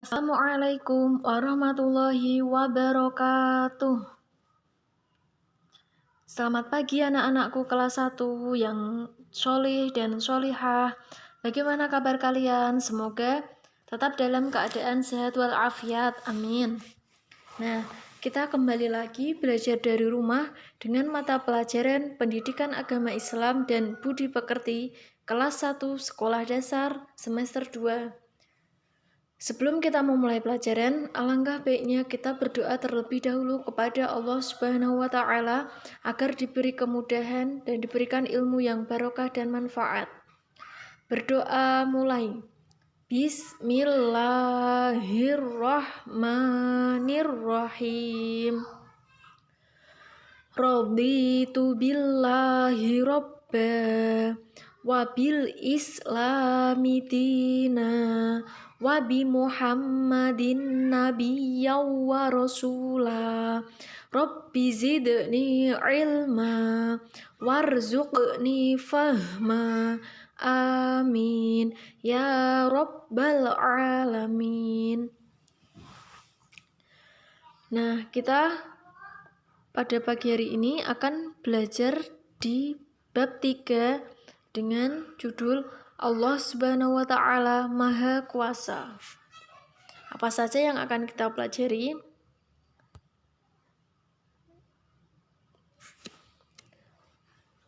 Assalamualaikum warahmatullahi wabarakatuh. Selamat pagi anak-anakku kelas 1 yang solih dan solihah. Bagaimana kabar kalian? Semoga tetap dalam keadaan sehat walafiat. Amin. Nah, kita kembali lagi belajar dari rumah dengan mata pelajaran Pendidikan Agama Islam dan Budi Pekerti kelas 1 Sekolah Dasar semester 2. Sebelum kita memulai pelajaran, alangkah baiknya kita berdoa terlebih dahulu kepada Allah Subhanahu wa Ta'ala agar diberi kemudahan dan diberikan ilmu yang barokah dan manfaat. Berdoa mulai. Bismillahirrahmanirrahim. Raditu billahi robba wa bil islami dina wa bi Muhammadin nabiyya wa rasula. Rabbi zidni ilma warzuqni fahma. Amin ya rabbal alamin. Nah, kita pada pagi hari ini akan belajar di bab 3 dengan judul Allah Subhanahu wa Ta'ala Maha Kuasa. Apa saja yang akan kita pelajari?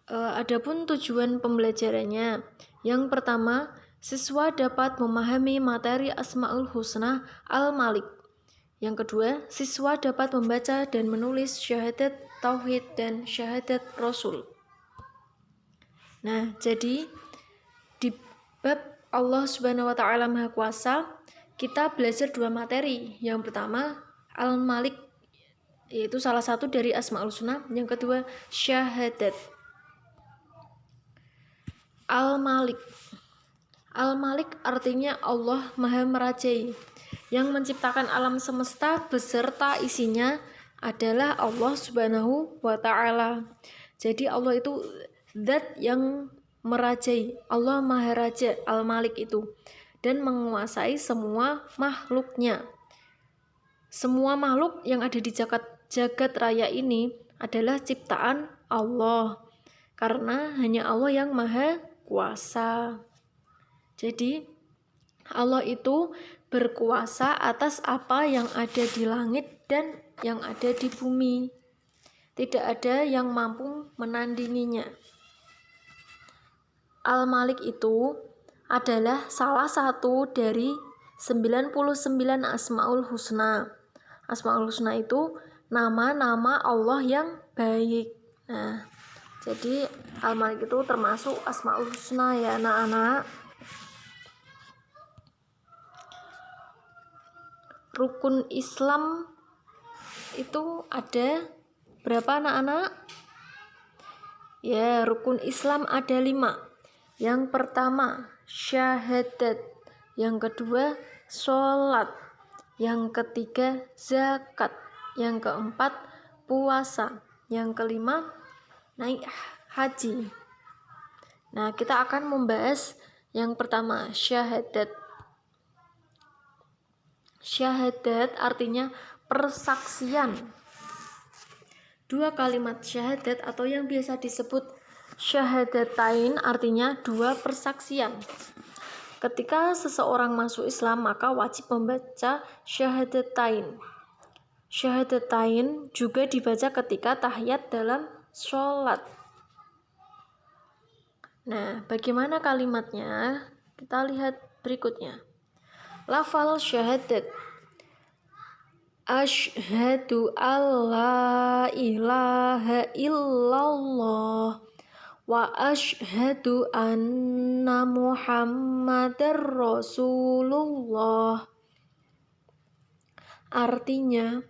Adapun tujuan pembelajarannya, yang pertama, siswa dapat memahami materi Asmaul Husna Al-Malik. Yang kedua, siswa dapat membaca dan menulis syahadat tauhid dan syahadat rasul. Nah, jadi di bab Allah Subhanahu wa Ta'ala Maha Kuasa, kita belajar 2 materi. Yang pertama, Al-Malik, yaitu salah satu dari Asmaul Husna. Yang kedua, syahadat. Al-Malik. Al-Malik artinya Allah Maha Merajai. Yang menciptakan alam semesta beserta isinya adalah Allah Subhanahu wa Ta'ala. Jadi Allah itu zat yang merajai. Allah Maha Raja, Al-Malik itu, dan menguasai semua makhluknya. Semua makhluk yang ada di jagat raya ini adalah ciptaan Allah, karena hanya Allah yang Maha Kuasa. Jadi Allah itu berkuasa atas apa yang ada di langit dan yang ada di bumi. Tidak ada yang mampu menandinginya. Al-Malik itu adalah salah satu dari 99 Asmaul Husna. Asmaul Husna itu nama-nama Allah yang baik. Nah, jadi Al-Malik itu termasuk Asmaul Husna ya anak-anak. Rukun Islam itu ada berapa anak-anak? Ya, rukun Islam ada 5. Yang pertama, syahadat. Yang kedua, sholat. Yang ketiga, zakat. Yang keempat, puasa. Yang kelima, naik haji. Nah, kita akan membahas yang pertama, syahadat. Syahadat artinya persaksian. 2 kalimat syahadat atau yang biasa disebut syahadatain artinya 2 persaksian. Ketika seseorang masuk Islam maka wajib membaca syahadatain. Syahadatain juga dibaca ketika tahiyat dalam sholat. Nah, bagaimana kalimatnya? Kita lihat berikutnya. Lafal syahadat. Asyhadu alla ilaha illallah wa asyhadu anna Muhammadar Rasulullah. Artinya,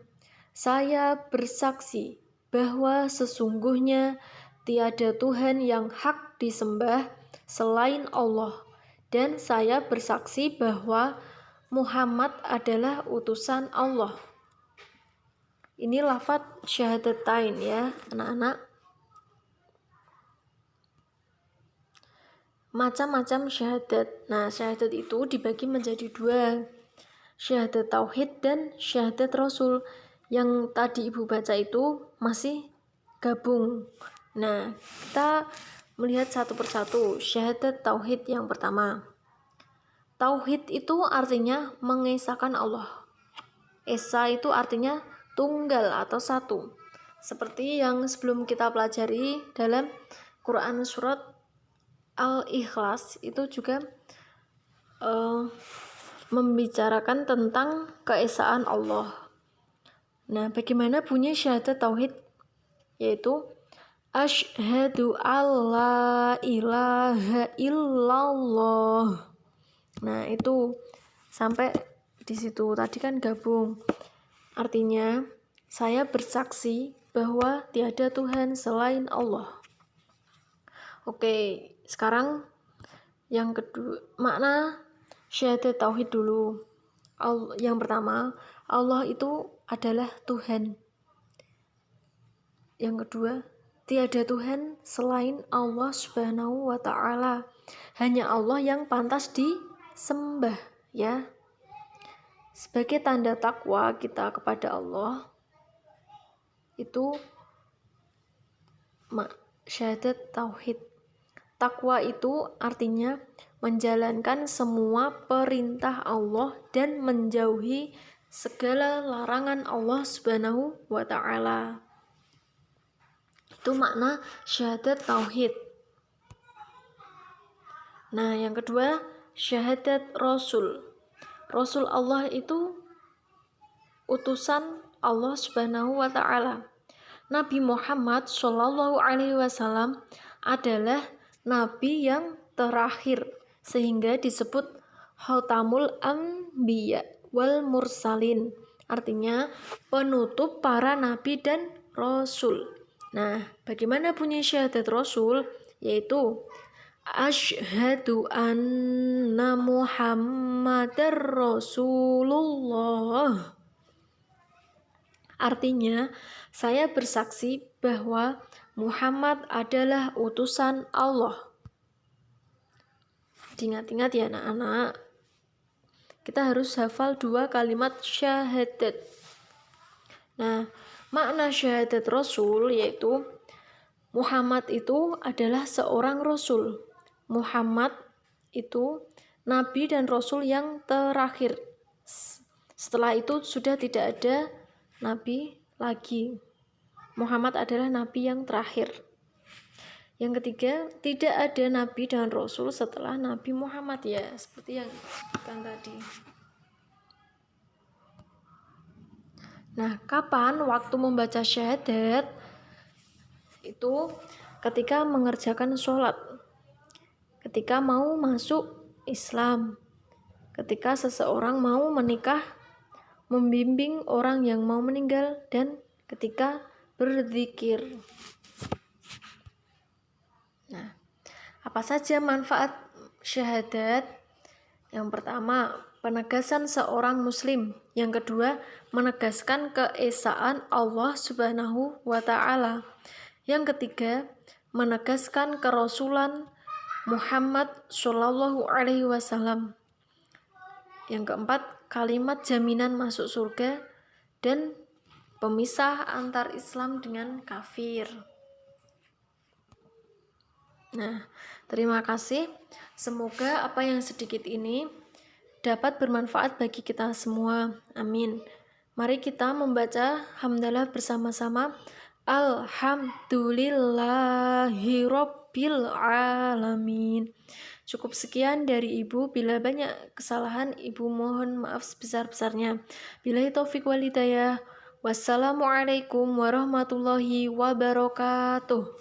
saya bersaksi bahwa sesungguhnya tiada Tuhan yang hak disembah selain Allah, dan saya bersaksi bahwa Muhammad adalah utusan Allah. Ini lafaz syahadatain ya anak-anak. Macam-macam syahadat. Nah, syahadat itu dibagi menjadi 2. syahadat tauhid dan syahadat rasul. Yang tadi Ibu baca itu masih gabung. Nah, kita melihat satu persatu. Syahadat tauhid yang pertama. Tauhid itu artinya mengesahkan Allah. Esa itu artinya tunggal atau satu. Seperti yang sebelum kita pelajari dalam Quran surat Al-Ikhlas itu juga membicarakan tentang keesaan Allah. Nah, bagaimana bunyi syahadat tauhid? Yaitu asyhadu alla ilaha illallah. Nah, itu sampai di situ tadi kan gabung. Artinya, saya bersaksi bahwa tiada Tuhan selain Allah. Oke, sekarang yang kedua, makna syahadat tauhid dulu. Yang pertama, Allah itu adalah Tuhan. Yang kedua, tiada Tuhan selain Allah Subhanahu wa ta'ala. Hanya Allah yang pantas disembah, ya. Sebagai tanda takwa kita kepada Allah, itu syahadat tauhid. Takwa itu artinya menjalankan semua perintah Allah dan menjauhi segala larangan Allah Subhanahu wa ta'ala. Itu makna syahadat tauhid. Nah, yang kedua, syahadat rasul. Rasul Allah itu utusan Allah Subhanahu wa ta'ala. Nabi Muhammad Shallallahu alaihi wasallam adalah nabi yang terakhir, sehingga disebut Khatamul Anbiya wal Mursalin, artinya penutup para nabi dan rasul. Nah, bagaimana bunyi syahadat rasul? Yaitu asyhadu anna Muhammadar Rasulullah. Artinya, saya bersaksi bahwa Muhammad adalah utusan Allah. Ingat-ingat ya anak-anak, kita harus hafal 2 kalimat syahadat. Nah, makna syahadat rasul yaitu Muhammad itu adalah seorang rasul. Muhammad itu nabi dan rasul yang terakhir. Setelah itu sudah tidak ada nabi lagi. Muhammad adalah nabi yang terakhir. Yang ketiga, tidak ada nabi dan rasul setelah Nabi Muhammad, ya, seperti yang disebutkan tadi. Nah, kapan waktu membaca syahadat? Itu ketika mengerjakan sholat, ketika mau masuk Islam, ketika seseorang mau menikah, membimbing orang yang mau meninggal, dan ketika berzikir. Nah, apa saja manfaat syahadat? Yang pertama, penegasan seorang muslim. Yang kedua, menegaskan keesaan Allah Subhanahu wa ta'ala. Yang ketiga, menegaskan kerasulan Muhammad Shallallahu alaihi wasallam. Yang keempat, kalimat jaminan masuk surga dan pemisah antar Islam dengan kafir. Nah, terima kasih. Semoga apa yang sedikit ini dapat bermanfaat bagi kita semua. Amin. Mari kita membaca hamdalah bersama-sama. Alhamdulillahirabbil alamin. Cukup sekian dari Ibu. Bila banyak kesalahan, Ibu mohon maaf sebesar-besarnya. Billahi taufik wal hidayah. Wassalamualaikum warahmatullahi wabarakatuh.